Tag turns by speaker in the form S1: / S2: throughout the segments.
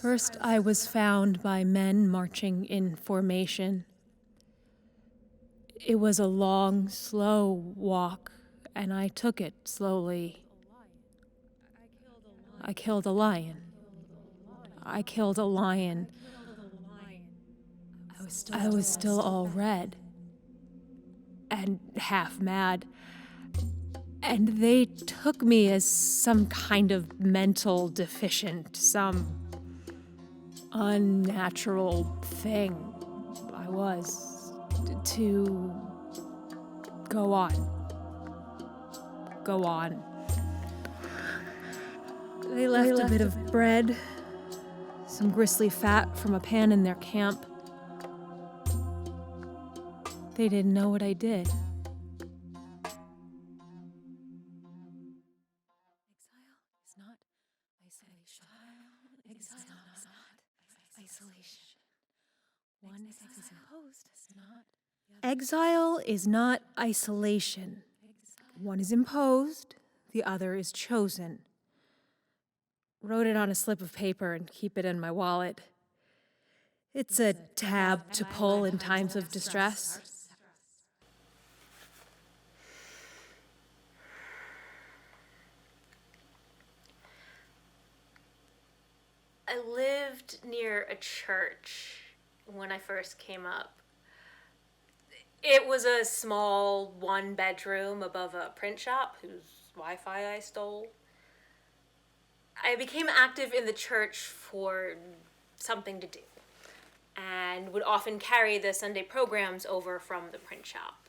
S1: First, I was found by men marching in formation. It was a long, slow walk, and I took it slowly. I killed a lion. I killed a lion. I was still all red and half mad. And they took me as some kind of mental deficient, some unnatural thing. I was to go on. Go on. They left a bit of bread, some gristly fat from a pan in their camp. They didn't know what I did. Exile is not isolation. One is imposed, the other is chosen. Wrote it on a slip of paper and keep it in my wallet. It's a tab to pull in times of distress.
S2: I lived near a church when I first came up. It was a small one-bedroom above a print shop whose Wi-Fi I stole. I became active in the church for something to do and would often carry the Sunday programs over from the print shop.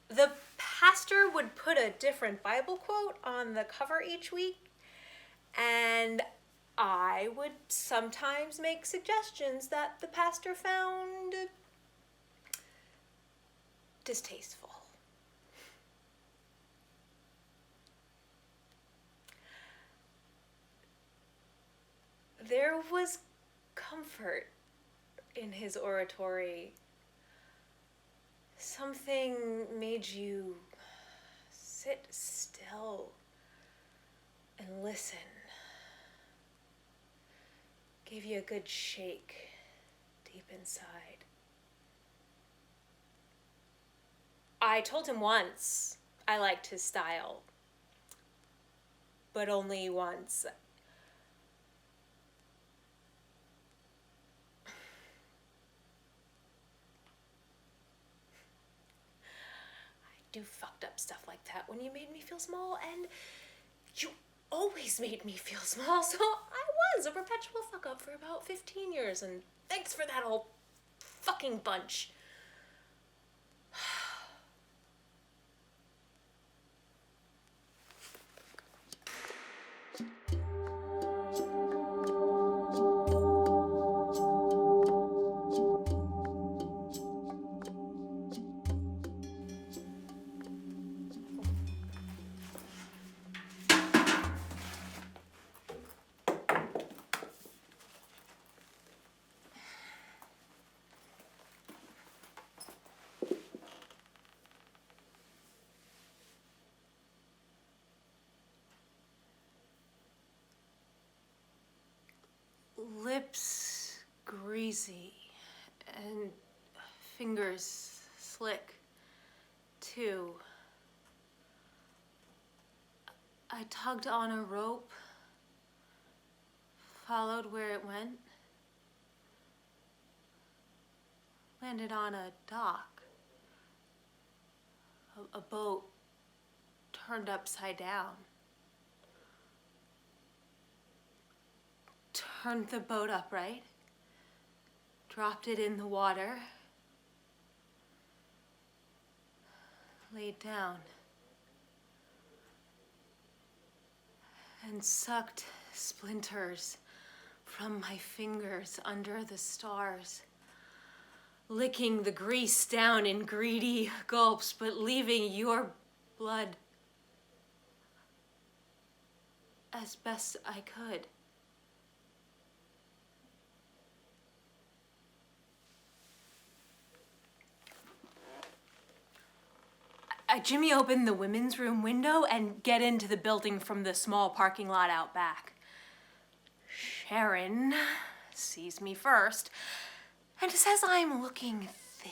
S2: The pastor would put a different Bible quote on the cover each week, and I would sometimes make suggestions that the pastor found distasteful. There was comfort in his oratory. Something made you sit still and listen. Gave you a good shake deep inside. I told him once I liked his style, but only once. I do fucked up stuff like that when you made me feel small, and you always made me feel small, so I was a perpetual fuck up for about 15 years, and thanks for that whole fucking bunch. Lips greasy and fingers slick, too. I tugged on a rope, followed where it went, landed on a dock. A boat turned upside down. Turned the boat upright, dropped it in the water, laid down, and sucked splinters from my fingers under the stars, licking the grease down in greedy gulps, but leaving your blood as best I could. I jimmy open the women's room window and get into the building from the small parking lot out back. Karen sees me first and says I'm looking thin.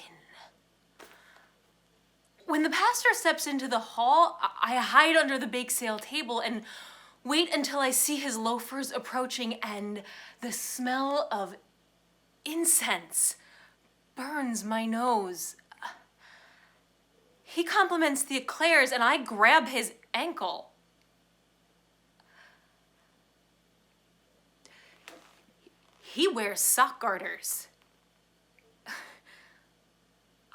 S2: When the pastor steps into the hall, I hide under the bake sale table and wait until I see his loafers approaching, and the smell of incense burns my nose. He compliments the eclairs and I grab his ankle. He wears sock garters.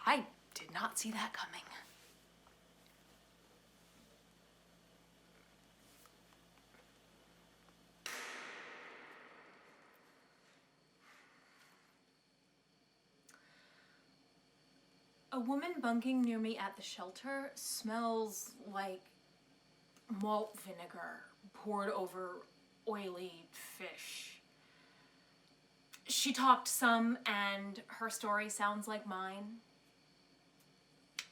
S2: I did not see that coming. A woman bunking near me at the shelter smells like malt vinegar poured over oily fish. She talked some and her story sounds like mine.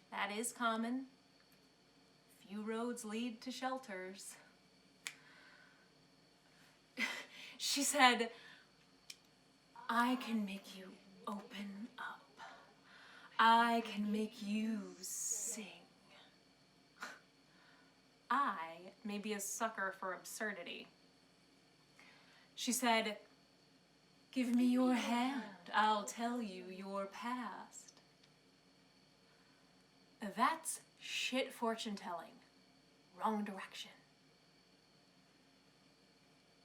S2: That is common. Few roads lead to shelters. She said, I can make you open up. I can make you sing. I may be a sucker for absurdity. She said, give me your hand, I'll tell you your past. That's shit fortune telling. Wrong direction.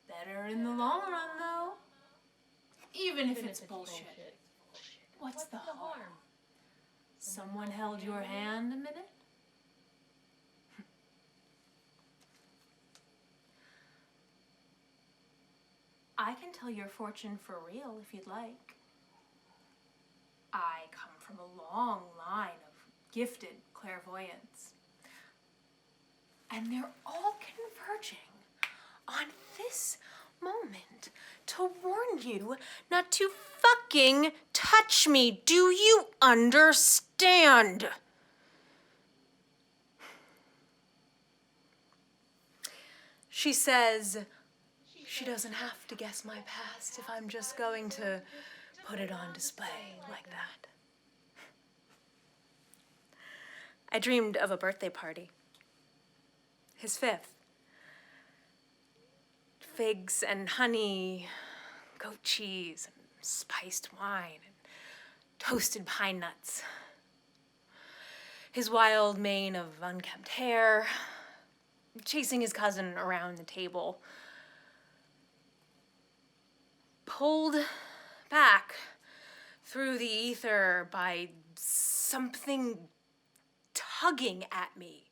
S2: Better in the long run, though. Even if it's bullshit. What's the harm? Someone held your hand a minute? I can tell your fortune for real if you'd like. I come from a long line of gifted clairvoyants. And they're all converging on this moment to warn you not to fucking touch me. Do you understand? She says she doesn't have to guess my past if I'm just going to put it on display like that. I dreamed of a birthday party. His 5th. Figs and honey, goat cheese, and spiced wine, and toasted pine nuts. His wild mane of unkempt hair, chasing his cousin around the table. Pulled back through the ether by something tugging at me.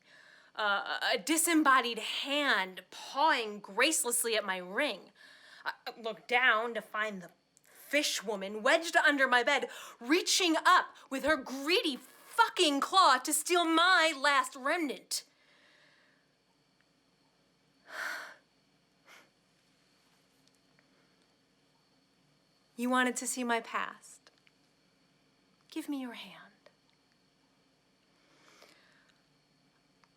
S2: A disembodied hand pawing gracelessly at my ring. I looked down to find the fish woman wedged under my bed, reaching up with her greedy fucking claw to steal my last remnant. You wanted to see my past? Give me your hand.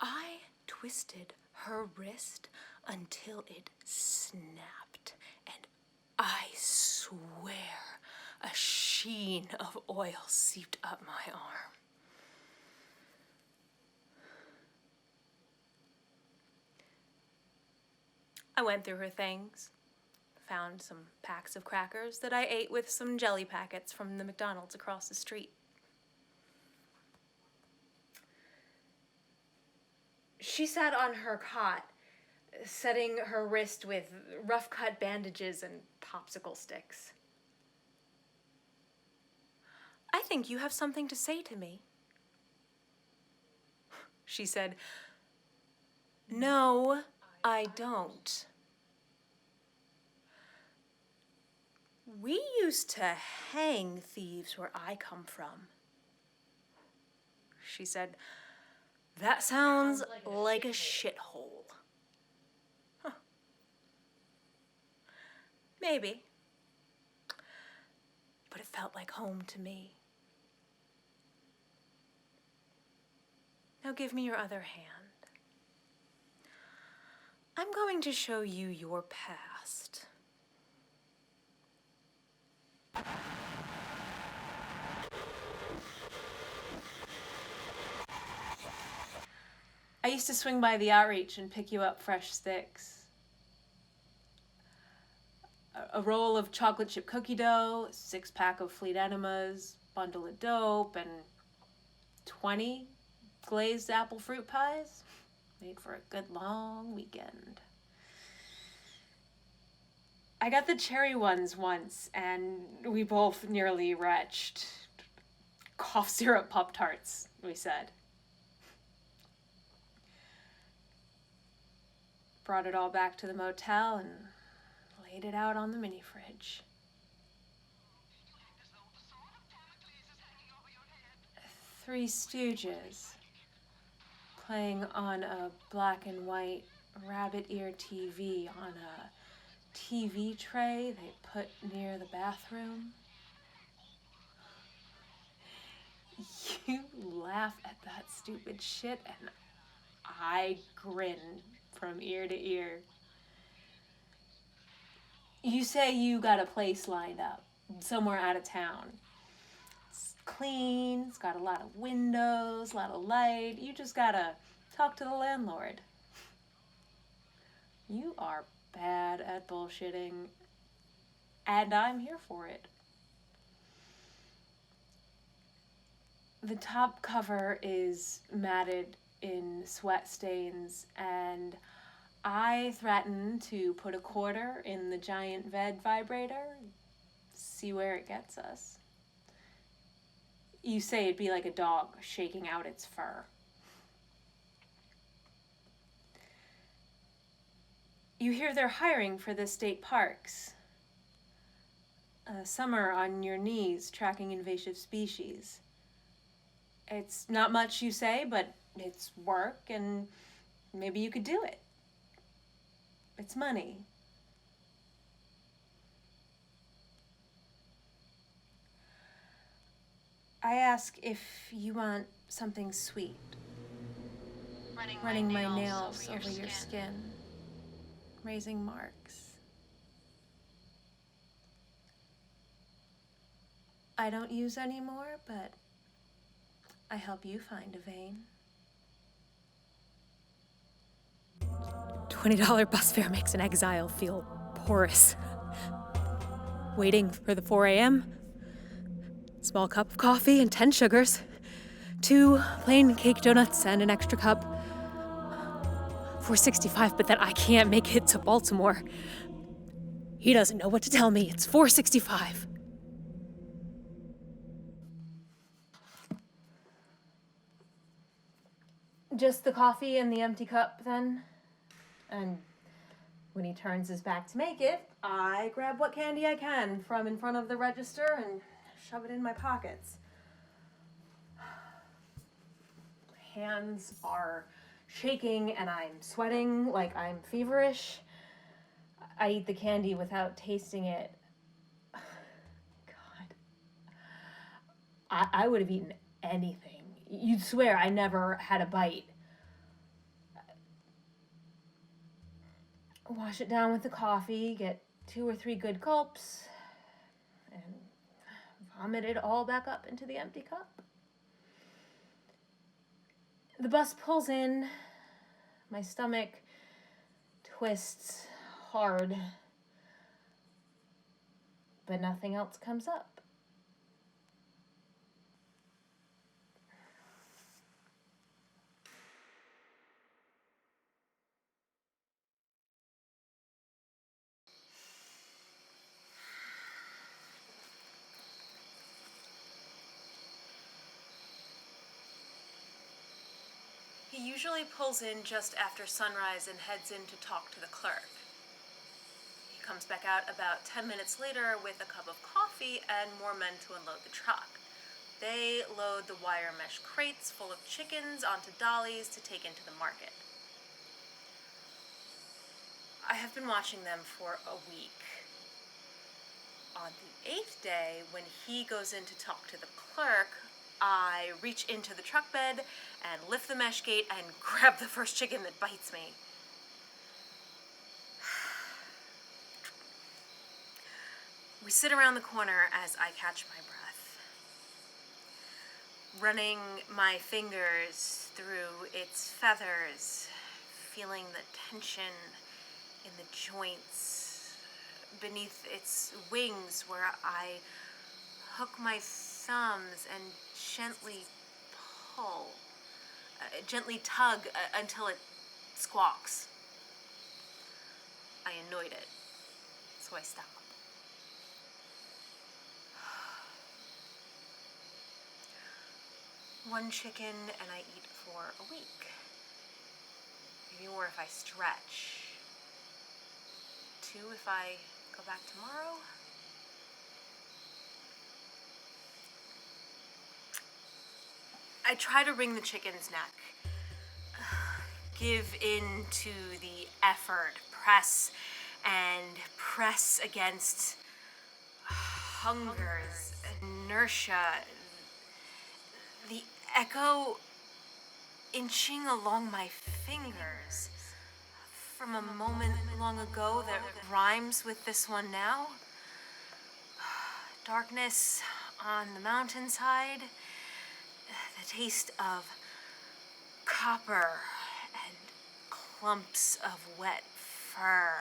S2: I twisted her wrist until it snapped, and I swear a sheen of oil seeped up my arm. I went through her things, found some packs of crackers that I ate with some jelly packets from the McDonald's across the street. She sat on her cot, setting her wrist with rough-cut bandages and popsicle sticks. I think you have something to say to me. She said, no, I don't. We used to hang thieves where I come from. She said, that sounds like a shithole. Huh. Maybe. But it felt like home to me. Now give me your other hand. I'm going to show you your past. I used to swing by the outreach and pick you up fresh sticks. A roll of chocolate chip cookie dough, a 6-pack of Fleet Enemas, bundle of dope, and 20 glazed apple fruit pies. Made for a good long weekend. I got the cherry ones once, and we both nearly retched. Cough syrup Pop-Tarts, we said. Brought it all back to the motel and laid it out on the mini fridge. Three Stooges playing on a black and white rabbit ear TV on a TV tray they put near the bathroom. You laugh at that stupid shit and I grin from ear to ear. You say you got a place lined up somewhere out of town. It's clean, it's got a lot of windows, a lot of light. You just gotta talk to the landlord. You are bad at bullshitting, and I'm here for it. The top cover is matted in sweat stains, and I threaten to put a quarter in the giant Ved vibrator, see where it gets us. You say it'd be like a dog shaking out its fur. You hear they're hiring for the state parks. Summer on your knees tracking invasive species. It's not much, you say, but it's work and maybe you could do it. It's money. I ask if you want something sweet. Running my nails over your skin. Raising marks. I don't use anymore, but I help you find a vein. $20 bus fare makes an exile feel porous. Waiting for the 4 a.m. Small cup of coffee and 10 sugars. 2 plain cake donuts and an extra cup. $4.65, but that I can't make it to Baltimore. He doesn't know what to tell me. It's $4.65. Just the coffee and the empty cup, then? And when he turns his back to make it, I grab what candy I can from in front of the register and shove it in my pockets. Hands are shaking and I'm sweating like I'm feverish. I eat the candy without tasting it. God. I would have eaten anything. You'd swear I never had a bite. Wash it down with the coffee, get 2 or 3 good gulps, and vomit it all back up into the empty cup. The bus pulls in. My stomach twists hard, but nothing else comes up. He usually pulls in just after sunrise and heads in to talk to the clerk. He comes back out about 10 minutes later with a cup of coffee and more men to unload the truck. They load the wire mesh crates full of chickens onto dollies to take into the market. I have been watching them for a week. On the 8th day, when he goes in to talk to the clerk, I reach into the truck bed and lift the mesh gate and grab the first chicken that bites me. We sit around the corner as I catch my breath. running my fingers through its feathers, feeling the tension in the joints beneath its wings, where I hook my thumbs and gently pull, gently tug until it squawks. I annoyed it, so I stop. One chicken and I eat for a week. Maybe more if I stretch. 2 if I go back tomorrow. I try to wring the chicken's neck. Give in to the effort. Press and press against hunger's inertia. The echo inching along my fingers from a moment long ago that rhymes with this one now. Darkness on the mountainside, the taste of copper and clumps of wet fur,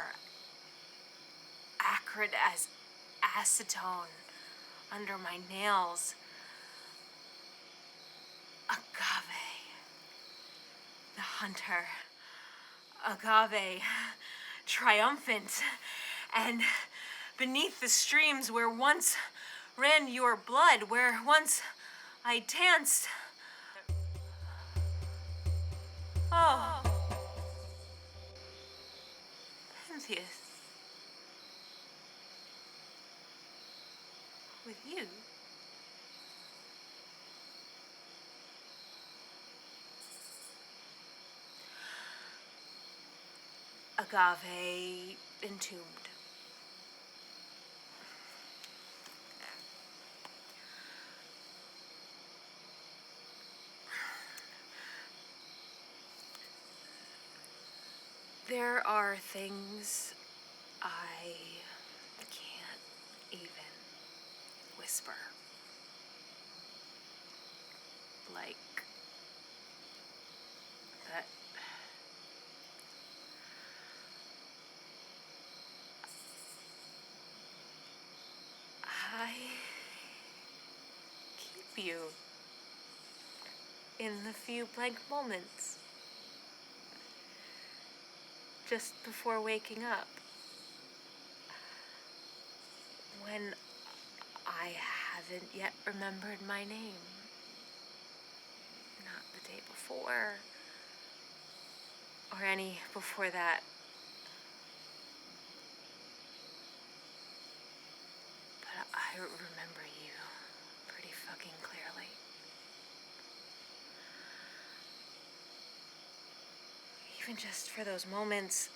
S2: acrid as acetone under my nails. Agave, the hunter. Agave, triumphant, and beneath the streams where once ran your blood, where once I danced. Oh, Pentheus, with you. Agave entombed. There are things I can't even whisper. Like that I keep you in the few blank moments just before waking up, when I haven't yet remembered my name. Not the day before, or any before that. But I remember you pretty fucking clearly. Even just for those moments.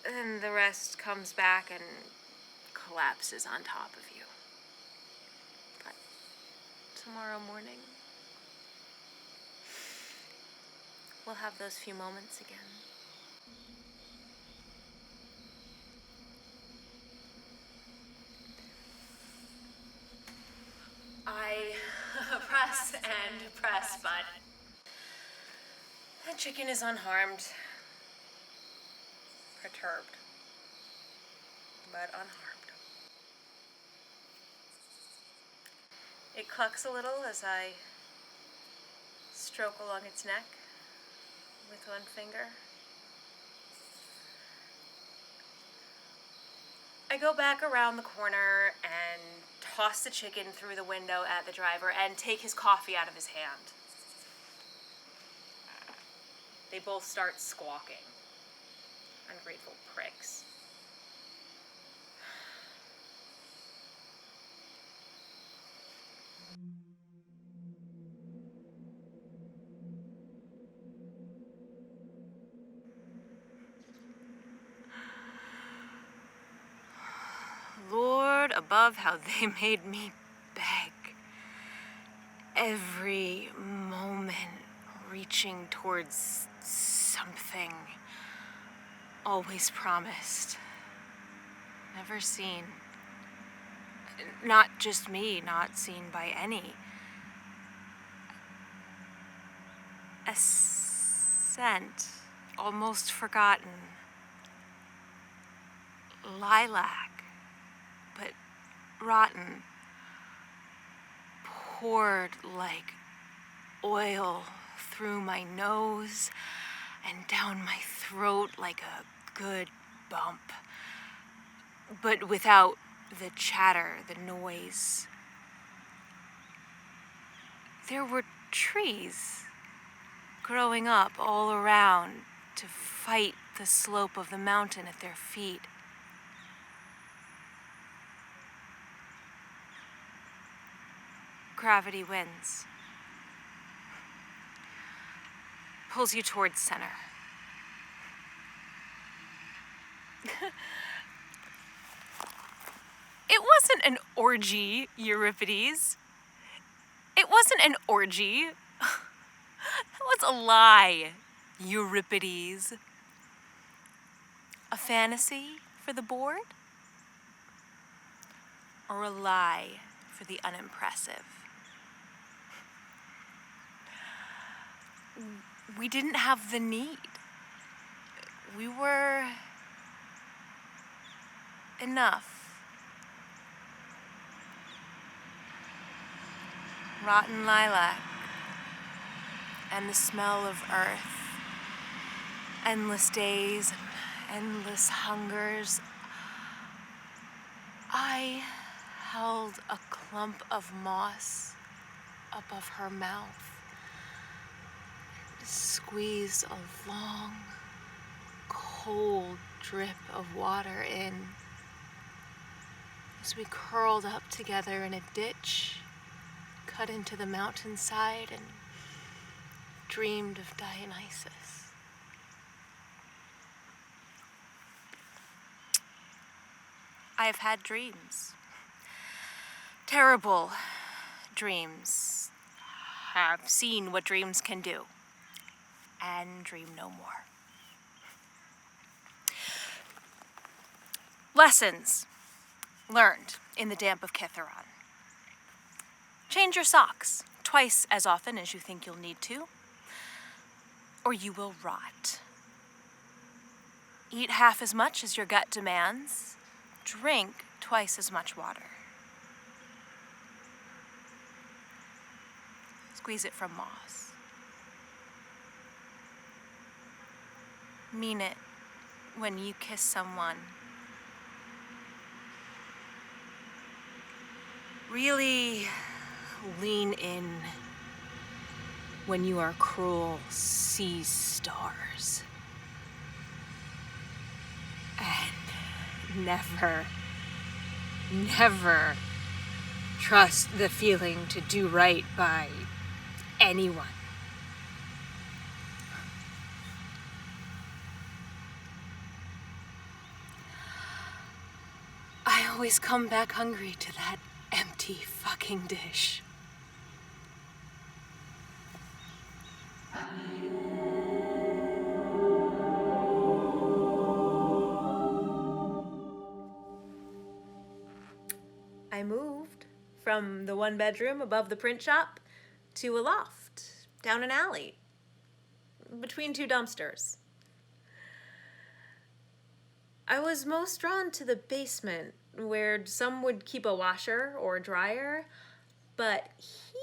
S2: Then the rest comes back and collapses on top of you. But tomorrow morning, we'll have those few moments again. I press and press, but the chicken is unharmed. Perturbed, but unharmed. It clucks a little as I stroke along its neck with one finger. I go back around the corner and toss the chicken through the window at the driver and take his coffee out of his hand. They both start squawking. Ungrateful pricks. Lord above, how they made me beg. Every moment reaching towards something always promised, never seen, Not just me, not seen by any. A scent, almost forgotten. Lilac, but rotten. Poured like oil through my nose and down my throat like a good bump. But without the chatter, the noise. There were trees growing up all around to fight the slope of the mountain at their feet. Gravity wins. Pulls you towards center. It wasn't an orgy, Euripides. It wasn't an orgy. That was a lie, Euripides. A fantasy for the bored? Or a lie for the unimpressive? We didn't have the need. We were enough. Rotten lilac and the smell of earth. Endless days and endless hungers. I held a clump of moss above her mouth. Squeezed a long, cold drip of water in as we curled up together in a ditch cut into the mountainside and dreamed of Dionysus. I've had dreams. Terrible dreams. I've seen what dreams can do. And dream no more. Lessons learned in the damp of Kithaeron. Change your socks twice as often as you think you'll need to, or you will rot. Eat half as much as your gut demands. Drink twice as much water. Squeeze it from moss. Mean it when you kiss someone. Really lean in when you are cruel sea stars. And never trust the feeling to do right by anyone. I always come back hungry to that empty fucking dish. I moved from the one bedroom above the print shop to a loft down an alley between two dumpsters. I was most drawn to the basement, where some would keep a washer or a dryer, but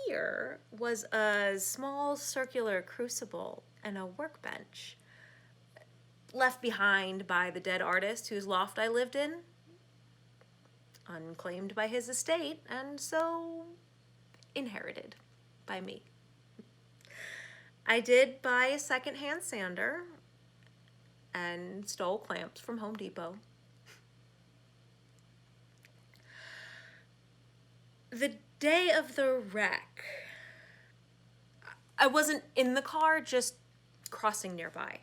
S2: here was a small circular crucible and a workbench, left behind by the dead artist whose loft I lived in, unclaimed by his estate, and so inherited by me. I did buy a secondhand sander and stole clamps from Home Depot. The day of the wreck, I wasn't in the car, just crossing nearby.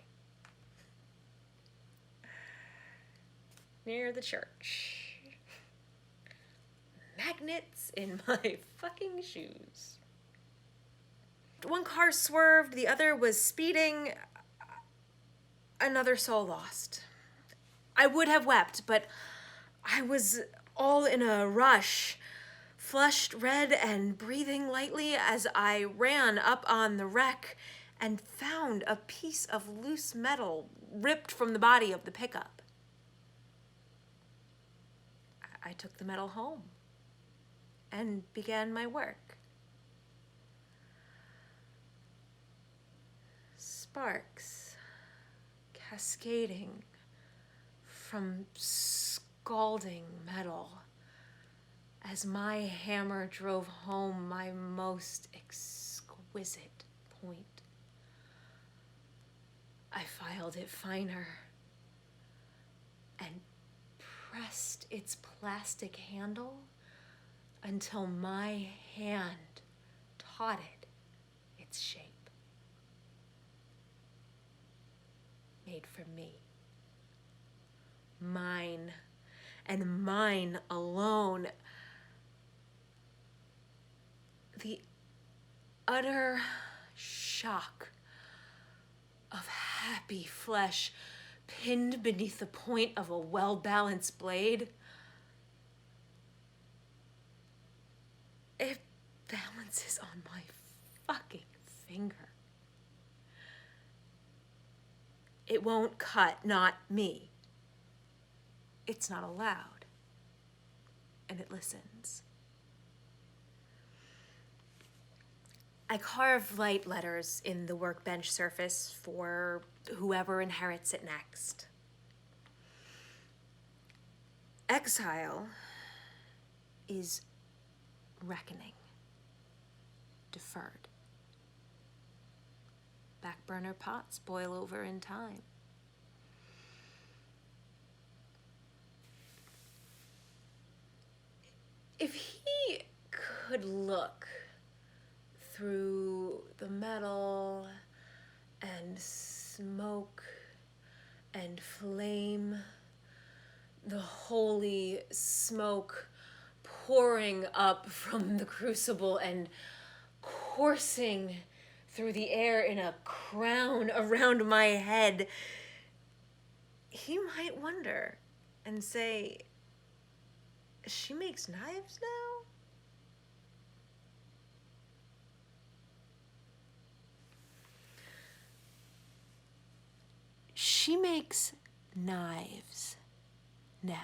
S2: Near the church. Magnets in my fucking shoes. One car swerved, the other was speeding. Another soul lost. I would have wept, but I was all in a rush. flushed red and breathing lightly as I ran up on the wreck and found a piece of loose metal ripped from the body of the pickup. I took the metal home and began my work. Sparks cascading from scalding metal as my hammer drove home my most exquisite point. I filed it finer and pressed its plastic handle until my hand taught it its shape. Made for me. Mine, and mine alone. The utter shock of happy flesh pinned beneath the point of a well-balanced blade. It balances on my fucking finger. It won't cut, not me. It's not allowed. And it listens. I carve light letters in the workbench surface for whoever inherits it next. Exile is reckoning, deferred. Backburner pots boil over in time. If he could look through the metal and smoke and flame, the holy smoke pouring up from the crucible and coursing through the air in a crown around my head, he might wonder and say, she makes knives now? She makes knives now.